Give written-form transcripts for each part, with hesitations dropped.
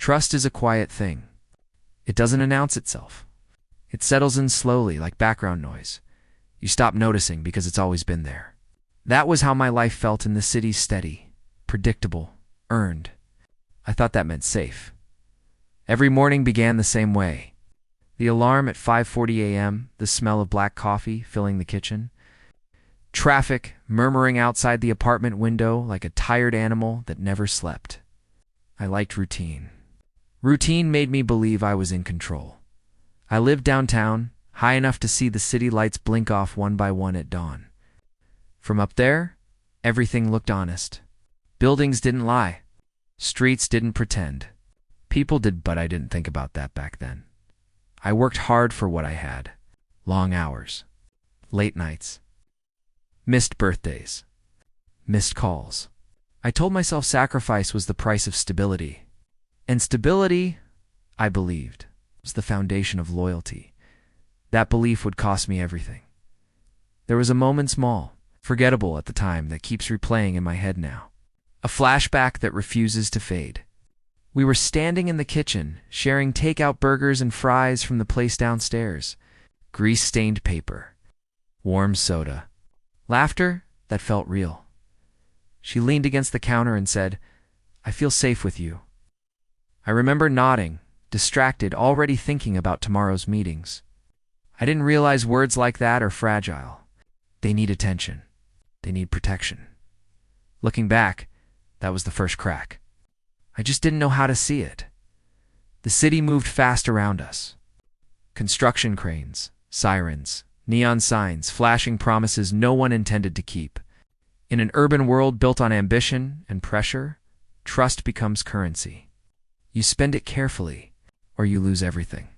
Trust is a quiet thing. It doesn't announce itself. It settles in slowly like background noise. You stop noticing because it's always been there. That was how my life felt in the city: steady, predictable, earned. I thought that meant safe. Every morning began the same way. The alarm at 5:40 a.m., the smell of black coffee filling the kitchen. Traffic murmuring outside the apartment window like a tired animal that never slept. I liked routine. Routine made me believe I was in control. I lived downtown, high enough to see the city lights blink off one by one at dawn. From up there, everything looked honest. Buildings didn't lie. Streets didn't pretend. People did, but I didn't think about that back then. I worked hard for what I had. Long hours. Late nights. Missed birthdays. Missed calls. I told myself sacrifice was the price of stability. And stability, I believed, was the foundation of loyalty. That belief would cost me everything. There was a moment, small, forgettable at the time, that keeps replaying in my head now. A flashback that refuses to fade. We were standing in the kitchen, sharing takeout burgers and fries from the place downstairs. Grease-stained paper. Warm soda. Laughter that felt real. She leaned against the counter and said, "I feel safe with you." I remember nodding, distracted, already thinking about tomorrow's meetings. I didn't realize words like that are fragile. They need attention. They need protection. Looking back, that was the first crack. I just didn't know how to see it. The city moved fast around us. Construction cranes, sirens, neon signs, flashing promises no one intended to keep. In an urban world built on ambition and pressure, trust becomes currency. You spend it carefully, or you lose everything.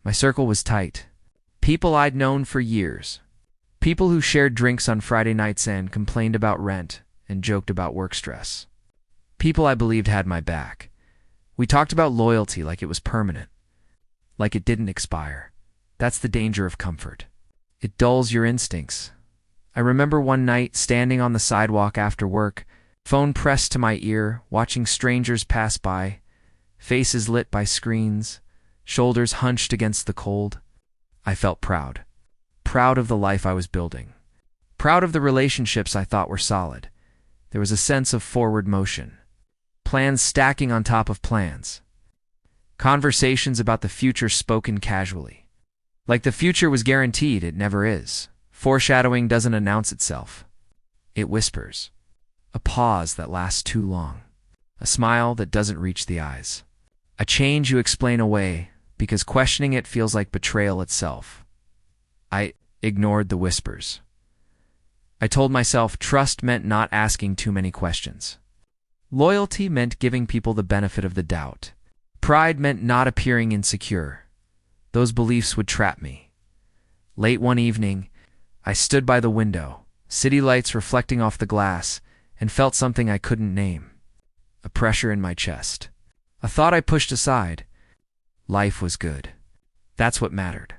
My circle was tight. People I'd known for years. People who shared drinks on Friday nights and complained about rent and joked about work stress. People I believed had my back. We talked about loyalty like it was permanent, like it didn't expire. That's the danger of comfort. It dulls your instincts. I remember one night standing on the sidewalk after work, phone pressed to my ear, watching strangers pass by, faces lit by screens, shoulders hunched against the cold. I felt proud. Proud of the life I was building. Proud of the relationships I thought were solid. There was a sense of forward motion. Plans stacking on top of plans. Conversations about the future spoken casually. Like the future was guaranteed. It never is. Foreshadowing doesn't announce itself. It whispers. A pause that lasts too long. A smile that doesn't reach the eyes. A change you explain away because questioning it feels like betrayal itself. I ignored the whispers. I told myself trust meant not asking too many questions. Loyalty meant giving people the benefit of the doubt. Pride meant not appearing insecure. Those beliefs would trap me. Late one evening, I stood by the window, city lights reflecting off the glass, and felt something I couldn't name. A pressure in my chest. A thought I pushed aside. Life was good. That's what mattered.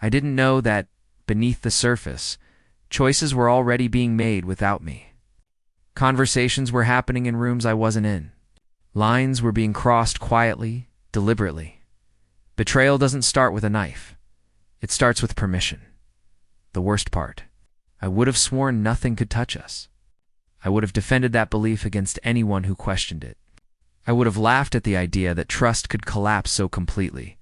I didn't know that, beneath the surface, choices were already being made without me. Conversations were happening in rooms I wasn't in. Lines were being crossed quietly, deliberately. Betrayal doesn't start with a knife. It starts with permission. The worst part. I would have sworn nothing could touch us. I would have defended that belief against anyone who questioned it. I would have laughed at the idea that trust could collapse so completely.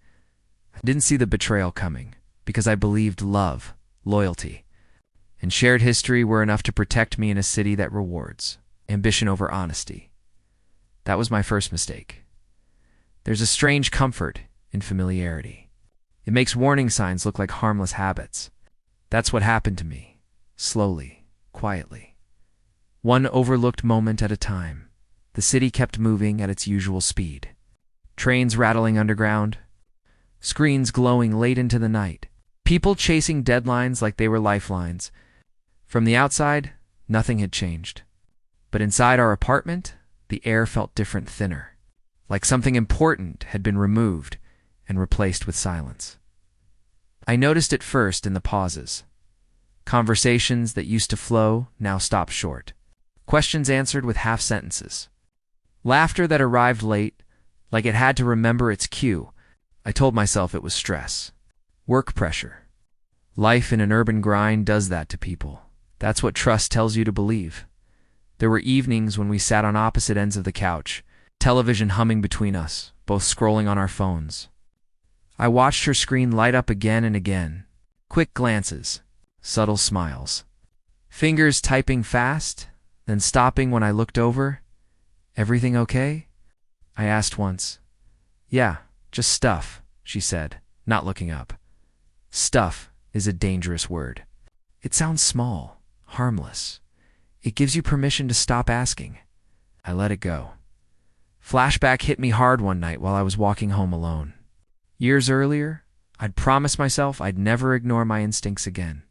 I didn't see the betrayal coming, because I believed love, loyalty, and shared history were enough to protect me in a city that rewards ambition over honesty. That was my first mistake. There's a strange comfort in familiarity. It makes warning signs look like harmless habits. That's what happened to me, slowly, quietly. One overlooked moment at a time. The city kept moving at its usual speed. Trains rattling underground, screens glowing late into the night, people chasing deadlines like they were lifelines. From the outside, nothing had changed. But inside our apartment, the air felt different, thinner, like something important had been removed and replaced with silence. I noticed it first in the pauses. Conversations that used to flow now stopped short. Questions answered with half sentences. Laughter that arrived late, like it had to remember its cue. I told myself it was stress, work pressure. Life in an urban grind does that to people. That's what trust tells you to believe. There were evenings when we sat on opposite ends of the couch, television humming between us, both scrolling on our phones. I watched her screen light up again and again. Quick glances, subtle smiles. Fingers typing fast, then stopping when I looked over. "Everything okay?" I asked once. "Yeah, just stuff," she said, not looking up. Stuff is a dangerous word. It sounds small, harmless. It gives you permission to stop asking. I let it go. Flashback hit me hard one night while I was walking home alone. Years earlier, I'd promised myself I'd never ignore my instincts again.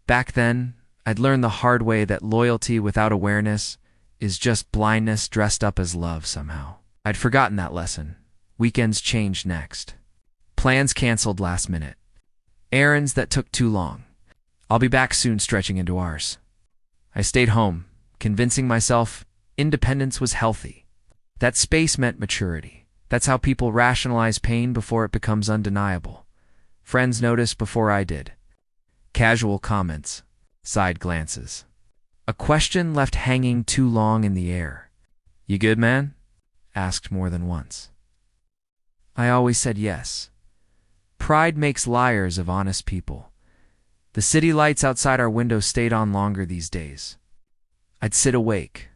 Back then, I'd learned the hard way that loyalty without awareness is just blindness dressed up as love somehow. I'd forgotten that lesson. Weekends changed next. Plans canceled last minute. Errands that took too long. "I'll be back soon," stretching into ours. I stayed home, convincing myself independence was healthy. That space meant maturity. That's how people rationalize pain before it becomes undeniable. Friends noticed before I did. Casual comments, side glances. A question left hanging too long in the air. "You good, man?" asked more than once. I always said yes. Pride makes liars of honest people. The city lights outside our window stayed on longer these days. I'd sit awake,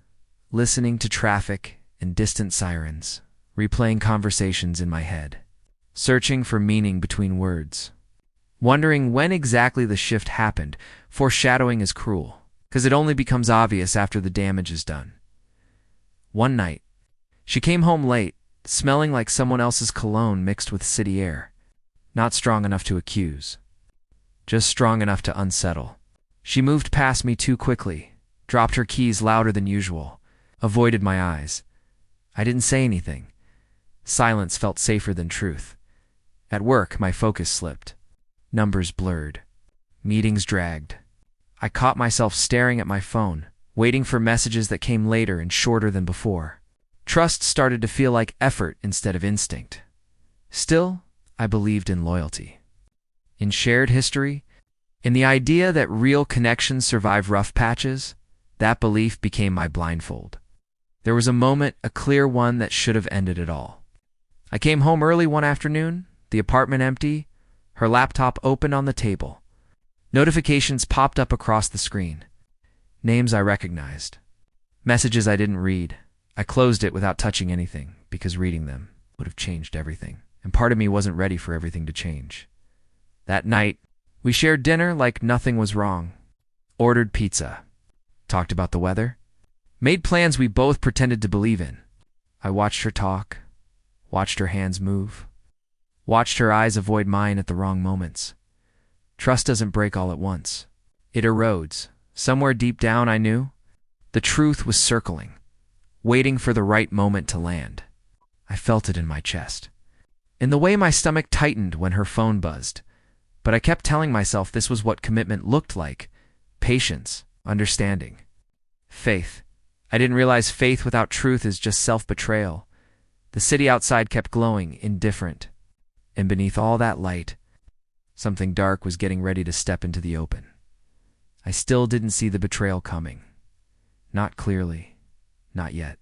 listening to traffic and distant sirens, replaying conversations in my head, searching for meaning between words, wondering when exactly the shift happened. Foreshadowing is cruel, because it only becomes obvious after the damage is done. One night, she came home late, smelling like someone else's cologne mixed with city air. Not strong enough to accuse, just strong enough to unsettle. She moved past me too quickly, dropped her keys louder than usual, avoided my eyes. I didn't say anything. Silence felt safer than truth. At work, my focus slipped. Numbers blurred. Meetings dragged. I caught myself staring at my phone, waiting for messages that came later and shorter than before. Trust started to feel like effort instead of instinct. Still, I believed in loyalty, in shared history, in the idea that real connections survive rough patches. That belief became my blindfold. There was a moment, a clear one, that should have ended it all. I came home early one afternoon, the apartment empty, her laptop open on the table. Notifications popped up across the screen. Names I recognized. Messages I didn't read. I closed it without touching anything, because reading them would have changed everything. And part of me wasn't ready for everything to change. That night, we shared dinner like nothing was wrong. Ordered pizza. Talked about the weather. Made plans we both pretended to believe in. I watched her talk. Watched her hands move. Watched her eyes avoid mine at the wrong moments. Trust doesn't break all at once. It erodes. Somewhere deep down, I knew. The truth was circling, waiting for the right moment to land. I felt it in my chest, in the way my stomach tightened when her phone buzzed. But I kept telling myself this was what commitment looked like. Patience, understanding, faith. I didn't realize faith without truth is just self-betrayal. The city outside kept glowing, indifferent. And beneath all that light, something dark was getting ready to step into the open. I still didn't see the betrayal coming. Not clearly. Not yet.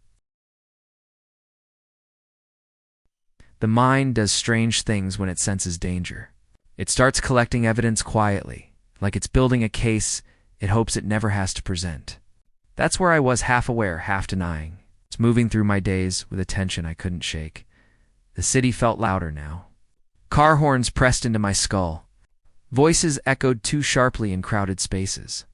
The mind does strange things when it senses danger. It starts collecting evidence quietly, like it's building a case it hopes it never has to present. That's where I was, half aware, half denying. It's moving through my days with a tension I couldn't shake. The city felt louder now. Car horns pressed into my skull. Voices echoed too sharply in crowded spaces.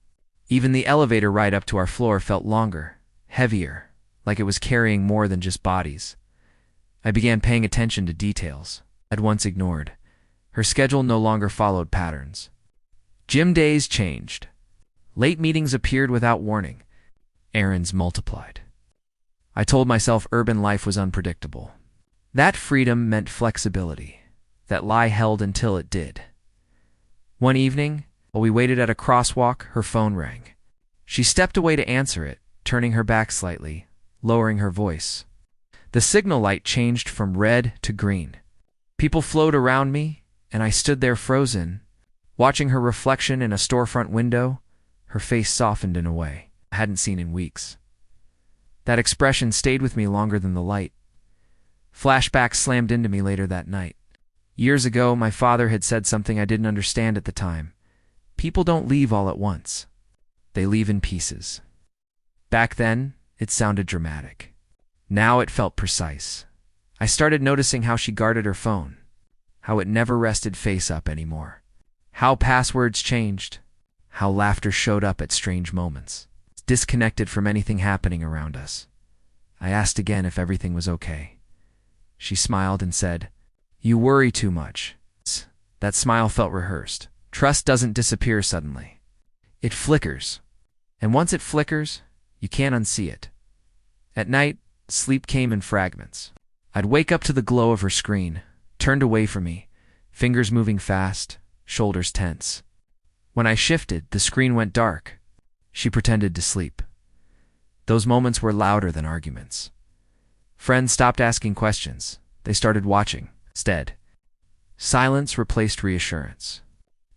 Even the elevator ride up to our floor felt longer, heavier, like it was carrying more than just bodies. I began paying attention to details I'd once ignored. Her schedule no longer followed patterns. Gym days changed. Late meetings appeared without warning. Errands multiplied. I told myself urban life was unpredictable. That freedom meant flexibility. That lie held until it did. One evening, while we waited at a crosswalk, her phone rang. She stepped away to answer it, turning her back slightly, lowering her voice. The signal light changed from red to green. People flowed around me, and I stood there frozen, watching her reflection in a storefront window. Her face softened in a way I hadn't seen in weeks. That expression stayed with me longer than the light. Flashbacks slammed into me later that night. Years ago, my father had said something I didn't understand at the time. People don't leave all at once. They leave in pieces. Back then, it sounded dramatic. Now it felt precise. I started noticing how she guarded her phone, how it never rested face up anymore, how passwords changed, how laughter showed up at strange moments, disconnected from anything happening around us. I asked again if everything was okay. She smiled and said, "You worry too much." That smile felt rehearsed. Trust doesn't disappear suddenly. It flickers. And once it flickers, you can't unsee it. At night, sleep came in fragments. I'd wake up to the glow of her screen, turned away from me, fingers moving fast, shoulders tense. When I shifted, the screen went dark. She pretended to sleep. Those moments were louder than arguments. Friends stopped asking questions. They started watching instead. Silence replaced reassurance.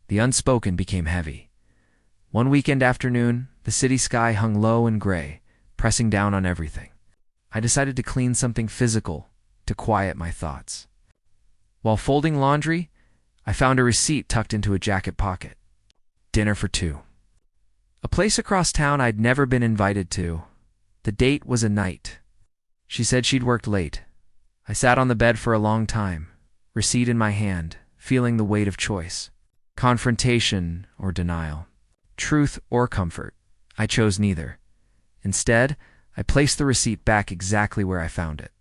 The unspoken became heavy. One weekend afternoon, the city sky hung low and gray, pressing down on everything. I decided to clean something physical to quiet my thoughts. While folding laundry, I found a receipt tucked into a jacket pocket. Dinner for two. A place across town I'd never been invited to. The date was a night. She said she'd worked late. I sat on the bed for a long time, receipt in my hand, feeling the weight of choice. Confrontation or denial. Truth or comfort. I chose neither. Instead, I placed the receipt back exactly where I found it.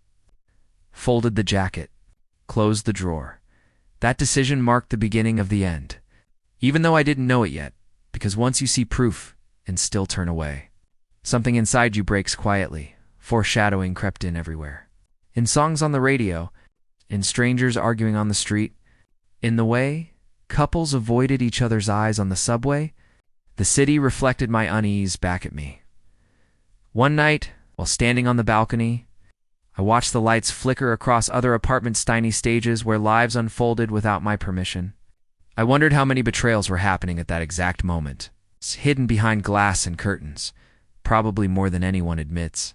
Folded the jacket. Closed the drawer. That decision marked the beginning of the end. Even though I didn't know it yet, because once you see proof and still turn away, something inside you breaks quietly. Foreshadowing crept in everywhere. In songs on the radio, in strangers arguing on the street, in the way couples avoided each other's eyes on the subway, the city reflected my unease back at me. One night, while standing on the balcony, I watched the lights flicker across other apartments' tiny stages where lives unfolded without my permission. I wondered how many betrayals were happening at that exact moment, hidden behind glass and curtains, probably more than anyone admits.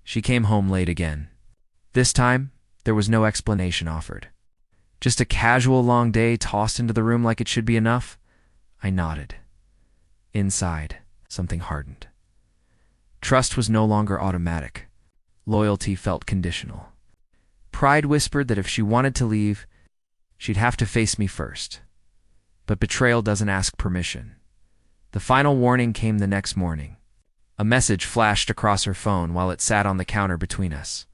She came home late again. This time, there was no explanation offered. Just a casual long day tossed into the room like it should be enough. I nodded. Inside, something hardened. Trust was no longer automatic. Loyalty felt conditional. Pride whispered that if she wanted to leave, she'd have to face me first. But betrayal doesn't ask permission. The final warning came the next morning. A message flashed across her phone while it sat on the counter between us.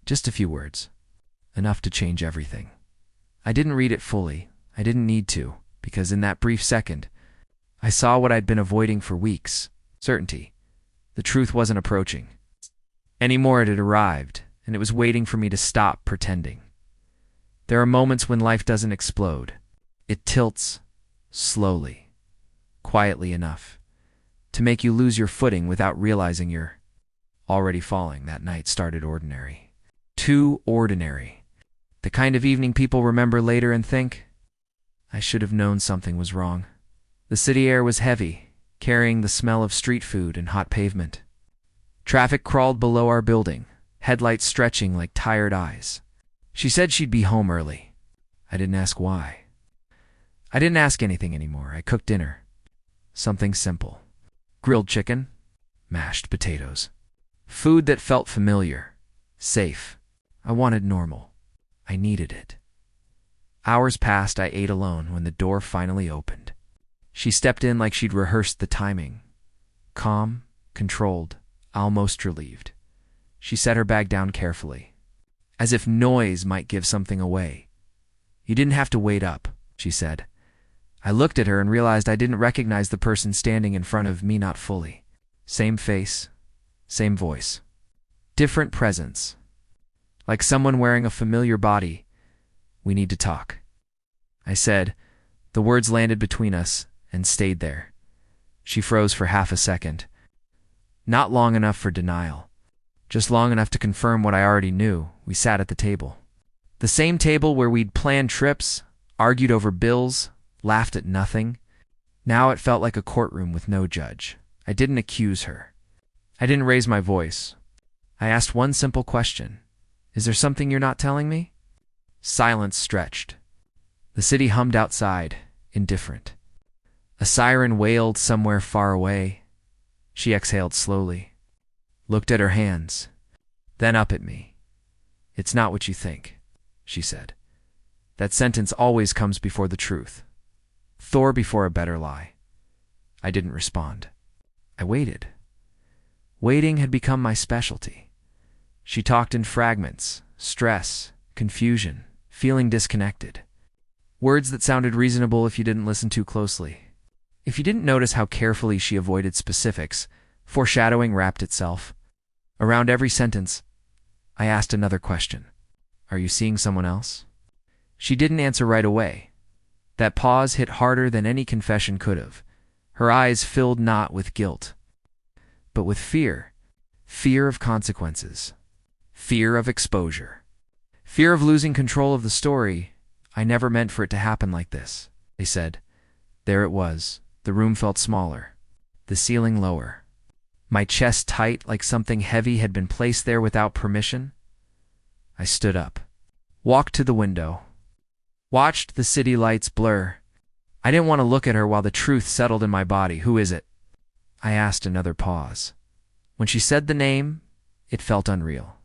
Just a few words. Enough to change everything. I didn't read it fully. I didn't need to, because in that brief second, I saw what I'd been avoiding for weeks. Certainty. The truth wasn't approaching. Anymore, it had arrived, and it was waiting for me to stop pretending. There are moments when life doesn't explode. It tilts, slowly, quietly enough, to make you lose your footing without realizing you're already falling. That night started ordinary. Too ordinary. The kind of evening people remember later and think, I should have known something was wrong. The city air was heavy, carrying the smell of street food and hot pavement. Traffic crawled below our building, headlights stretching like tired eyes. She said she'd be home early. I didn't ask why. I didn't ask anything anymore. I cooked dinner. Something simple. Grilled chicken, mashed potatoes. Food that felt familiar, safe. I wanted normal. I needed it. Hours passed. I ate alone when the door finally opened. She stepped in like she'd rehearsed the timing. Calm, controlled, almost relieved. She set her bag down carefully, as if noise might give something away. You didn't have to wait up, she said. I looked at her and realized I didn't recognize the person standing in front of me, not fully. Same face, same voice. Different presence. Like someone wearing a familiar body. We need to talk. I said. The words landed between us and stayed there. She froze for half a second. Not long enough for denial. Just long enough to confirm what I already knew. We sat at the table. The same table where we'd planned trips, argued over bills, laughed at nothing. Now it felt like a courtroom with no judge. I didn't accuse her. I didn't raise my voice. I asked one simple question. Is there something you're not telling me? Silence stretched. The city hummed outside, indifferent. A siren wailed somewhere far away. She exhaled slowly, looked at her hands, then up at me. It's not what you think, she said. That sentence always comes before the truth. Thor before a better lie. I didn't respond. I waited. Waiting had become my specialty. She talked in fragments, stress, confusion, feeling disconnected. Words that sounded reasonable if you didn't listen too closely. If you didn't notice how carefully she avoided specifics, foreshadowing wrapped itself. Around every sentence, I asked another question. Are you seeing someone else? She didn't answer right away. That pause hit harder than any confession could have. Her eyes filled not with guilt, but with fear. Fear of consequences. Fear of exposure. Fear of losing control of the story. I never meant for it to happen like this, they said. There it was. The room felt smaller, the ceiling lower. My chest tight like something heavy had been placed there without permission. I stood up, walked to the window, watched the city lights blur. I didn't want to look at her while the truth settled in my body. Who is it? I asked. Another pause. When she said the name, it felt unreal.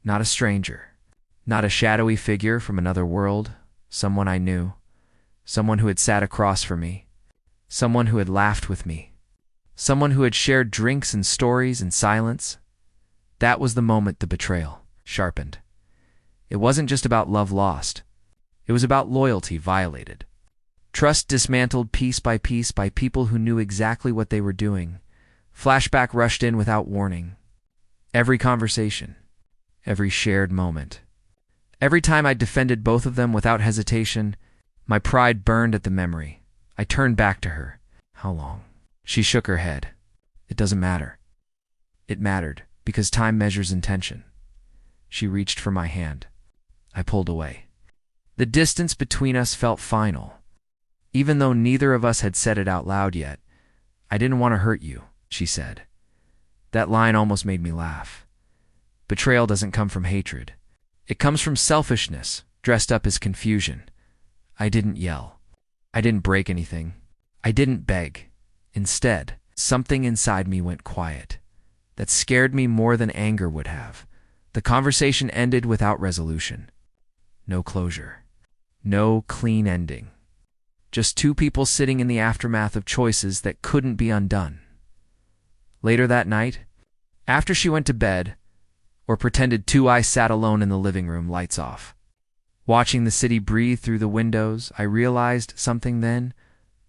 Not a stranger, not a shadowy figure from another world, someone I knew, someone who had sat across from me, someone who had laughed with me, someone who had shared drinks and stories in silence. That was the moment the betrayal sharpened. It wasn't just about love lost. It was about loyalty violated. Trust dismantled piece by people who knew exactly what they were doing. Flashback rushed in without warning. Every conversation, every shared moment. Every time I defended both of them without hesitation, my pride burned at the memory. I turned back to her. How long? She shook her head. It doesn't matter. It mattered, because time measures intention. She reached for my hand. I pulled away. The distance between us felt final. Even though neither of us had said it out loud yet. I didn't want to hurt you, she said. That line almost made me laugh. Betrayal doesn't come from hatred. It comes from selfishness, dressed up as confusion. I didn't yell. I didn't break anything. I didn't beg. Instead, something inside me went quiet. That scared me more than anger would have. The conversation ended without resolution. No closure. No clean ending. Just two people sitting in the aftermath of choices that couldn't be undone. Later that night, after she went to bed, or pretended to, I sat alone in the living room, lights off. Watching the city breathe through the windows, I realized something then.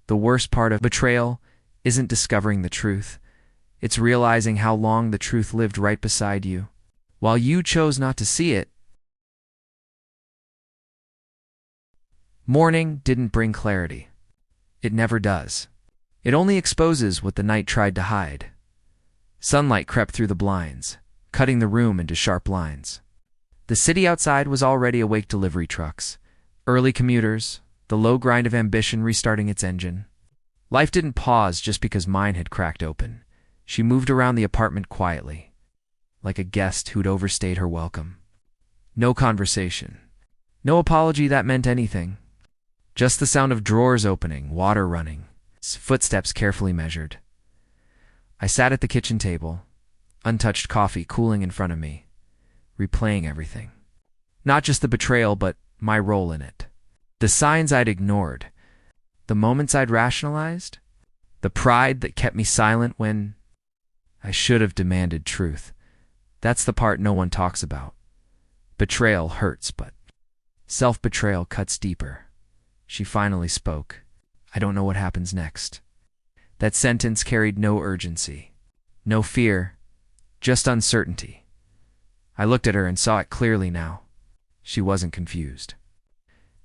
The worst part of betrayal isn't discovering the truth. It's realizing how long the truth lived right beside you, while you chose not to see it. Morning didn't bring clarity. It never does. It only exposes what the night tried to hide. Sunlight crept through the blinds, cutting the room into sharp lines. The city outside was already awake. Delivery trucks, early commuters, the low grind of ambition restarting its engine. Life didn't pause just because mine had cracked open. She moved around the apartment quietly, like a guest who'd overstayed her welcome. No conversation. No apology that meant anything. Just the sound of drawers opening, water running, footsteps carefully measured. I sat at the kitchen table, untouched coffee cooling in front of me, replaying everything. Not just the betrayal, but my role in it. The signs I'd ignored. The moments I'd rationalized. The pride that kept me silent when I should have demanded truth. That's the part no one talks about. Betrayal hurts, but self-betrayal cuts deeper. She finally spoke. I don't know what happens next. That sentence carried no urgency, no fear, just uncertainty. I looked at her and saw it clearly now. She wasn't confused.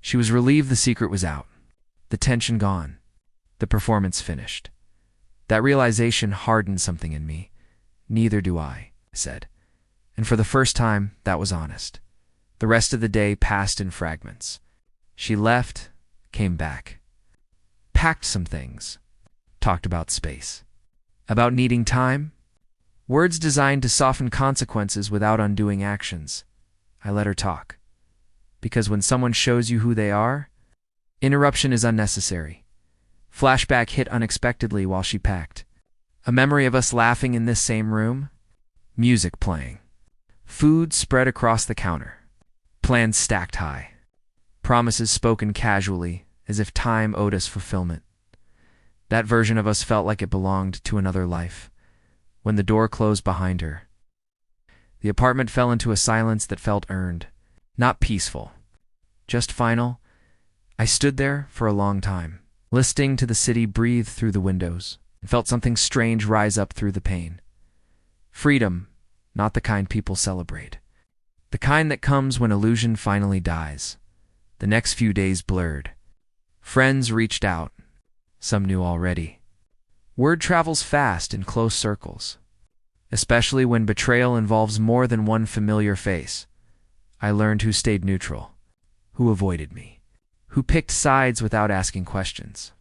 She was relieved the secret was out, the tension gone, the performance finished. That realization hardened something in me. Neither do I said. And for the first time, that was honest. The rest of the day passed in fragments. She left, came back, packed some things, talked about space, about needing time, words designed to soften consequences without undoing actions. I let her talk. Because when someone shows you who they are, interruption is unnecessary. Flashback hit unexpectedly while she packed. A memory of us laughing in this same room, music playing, food spread across the counter, plans stacked high, promises spoken casually as if time owed us fulfillment. That version of us felt like it belonged to another life. When the door closed behind her, the apartment fell into a silence that felt earned, not peaceful, just final. I stood there for a long time, listening to the city breathe through the windows, and felt something strange rise up through the pain. Freedom, not the kind people celebrate. The kind that comes when illusion finally dies. The next few days blurred. Friends reached out. Some knew already. Word travels fast in close circles, especially when betrayal involves more than one familiar face. I learned who stayed neutral, who avoided me, who picked sides without asking questions.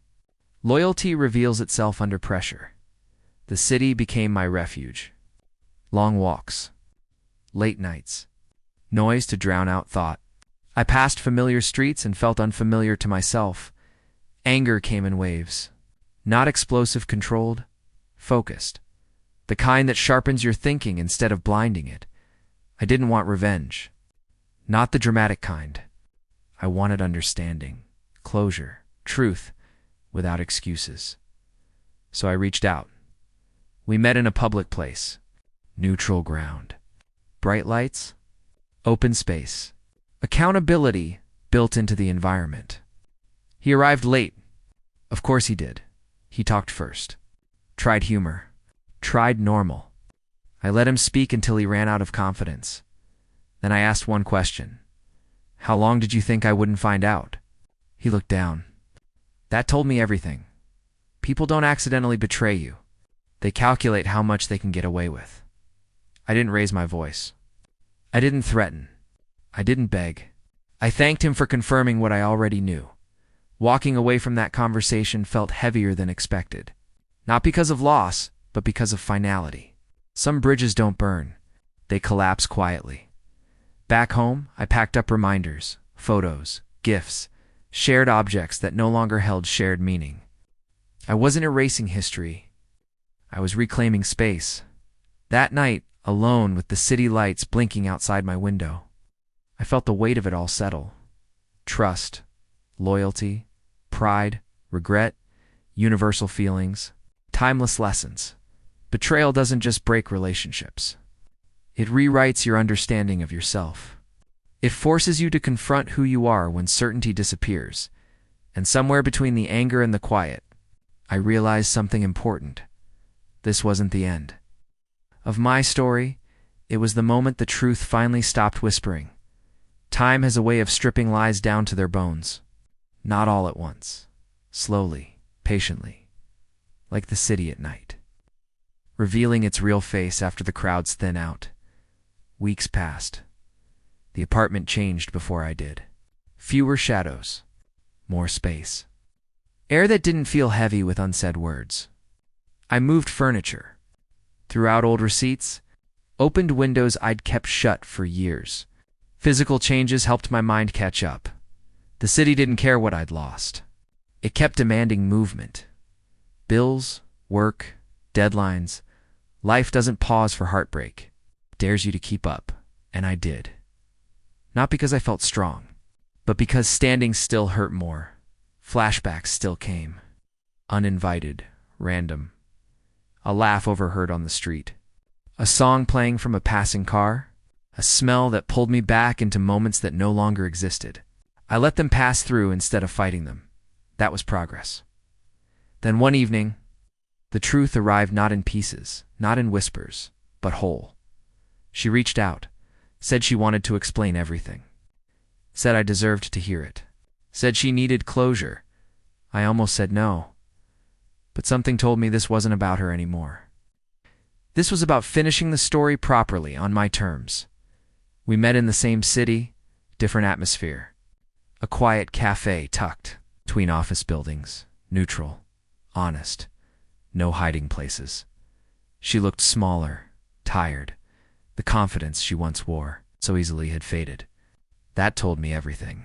Loyalty reveals itself under pressure. The city became my refuge. Long walks, late nights, noise to drown out thought. I passed familiar streets and felt unfamiliar to myself. Anger came in waves. Not explosive, controlled, focused. The kind that sharpens your thinking instead of blinding it. I didn't want revenge. Not the dramatic kind. I wanted understanding, closure, truth, without excuses. So I reached out. We met in a public place. Neutral ground. Bright lights. Open space. Accountability built into the environment. He arrived late. Of course he did. He talked first. Tried humor. Tried normal. I let him speak until he ran out of confidence. Then I asked one question. How long did you think I wouldn't find out? He looked down. That told me everything. People don't accidentally betray you. They calculate how much they can get away with. I didn't raise my voice. I didn't threaten. I didn't beg. I thanked him for confirming what I already knew. Walking away from that conversation felt heavier than expected. Not because of loss, but because of finality. Some bridges don't burn. They collapse quietly. Back home, I packed up reminders, photos, gifts, shared objects that no longer held shared meaning. I wasn't erasing history. I was reclaiming space. That night, alone with the city lights blinking outside my window, I felt the weight of it all settle. Trust, loyalty, pride, regret, universal feelings, timeless lessons. Betrayal doesn't just break relationships. It rewrites your understanding of yourself. It forces you to confront who you are when certainty disappears. And somewhere between the anger and the quiet, I realized something important. This wasn't the end of my story. It was the moment the truth finally stopped whispering. Time has a way of stripping lies down to their bones. Not all at once. Slowly, patiently. Like the city at night. Revealing its real face after the crowds thin out. Weeks passed. The apartment changed before I did. Fewer shadows. More space. Air that didn't feel heavy with unsaid words. I moved furniture. Threw out old receipts. Opened windows I'd kept shut for years. Physical changes helped my mind catch up. The city didn't care what I'd lost. It kept demanding movement. Bills, work, deadlines. Life doesn't pause for heartbreak. It dares you to keep up. And I did. Not because I felt strong, but because standing still hurt more. Flashbacks still came. Uninvited, random. A laugh overheard on the street. A song playing from a passing car. A smell that pulled me back into moments that no longer existed. I let them pass through instead of fighting them. That was progress. Then one evening, the truth arrived not in pieces, not in whispers, but whole. She reached out, said she wanted to explain everything. Said I deserved to hear it. Said she needed closure. I almost said no. But something told me this wasn't about her anymore. This was about finishing the story properly on my terms. We met in the same city, different atmosphere. A quiet cafe tucked between office buildings, neutral, honest, no hiding places. She looked smaller, tired. The confidence she once wore so easily had faded. That told me everything.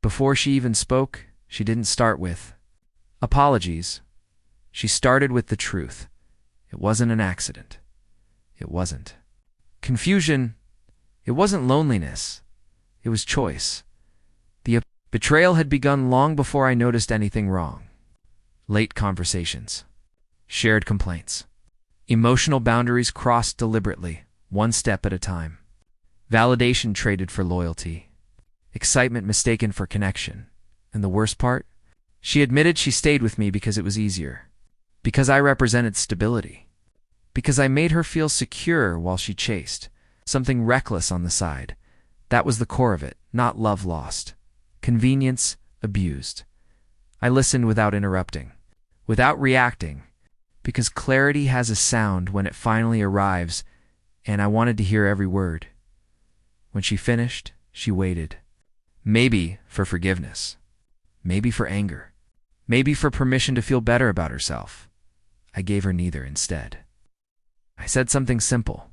Before she even spoke, she didn't start with apologies. She started with the truth. It wasn't an accident. It wasn't confusion. It wasn't loneliness. It was choice. The betrayal had begun long before I noticed anything wrong. Late conversations, shared complaints, emotional boundaries crossed deliberately, one step at a time. Validation traded for loyalty, excitement mistaken for connection. And the worst part? She admitted she stayed with me because it was easier, because I represented stability, because I made her feel secure while she chased something reckless on the side. That was the core of it, not love lost, convenience abused. I listened without interrupting, without reacting, because clarity has a sound when it finally arrives, and I wanted to hear every word. When she finished, she waited. Maybe for forgiveness. Maybe for anger. Maybe for permission to feel better about herself. I gave her neither instead. I said something simple.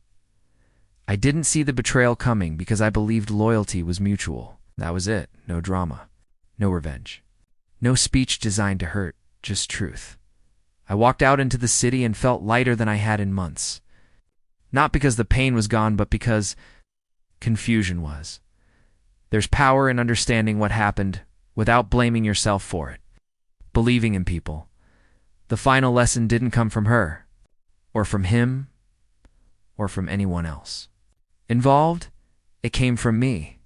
I didn't see the betrayal coming because I believed loyalty was mutual. That was it. No drama. No revenge. No speech designed to hurt, just truth. I walked out into the city and felt lighter than I had in months. Not because the pain was gone, but because confusion was. There's power in understanding what happened without blaming yourself for it. Believing in people. The final lesson didn't come from her, or from him, or from anyone else involved. It came from me.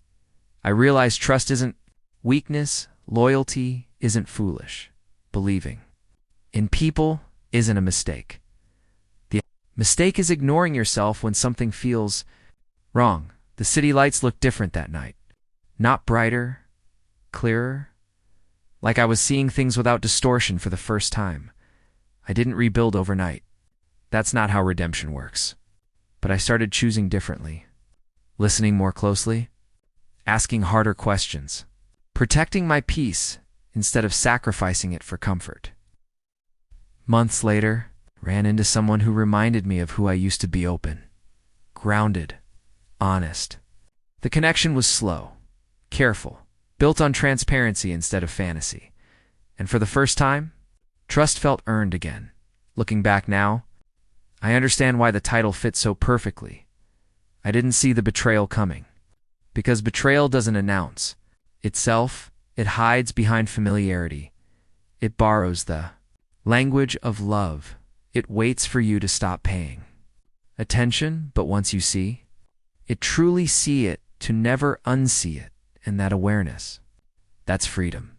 I realized trust isn't weakness, loyalty isn't foolish. Believing in people isn't a mistake. The mistake is ignoring yourself when something feels wrong. The city lights looked different that night. Not brighter, clearer, like I was seeing things without distortion for the first time. I didn't rebuild overnight. That's not how redemption works. But I started choosing differently, listening more closely, asking harder questions, protecting my peace instead of sacrificing it for comfort. Months later, ran into someone who reminded me of who I used to be: open, grounded, honest. The connection was slow, careful, built on transparency instead of fantasy. And for the first time, trust felt earned again. Looking back now, I understand why the title fits so perfectly. I didn't see the betrayal coming. Because betrayal doesn't announce itself, it hides behind familiarity. It borrows the language of love. It waits for you to stop paying attention, but once you see, it truly see it, to never unsee it. And that awareness, that's freedom.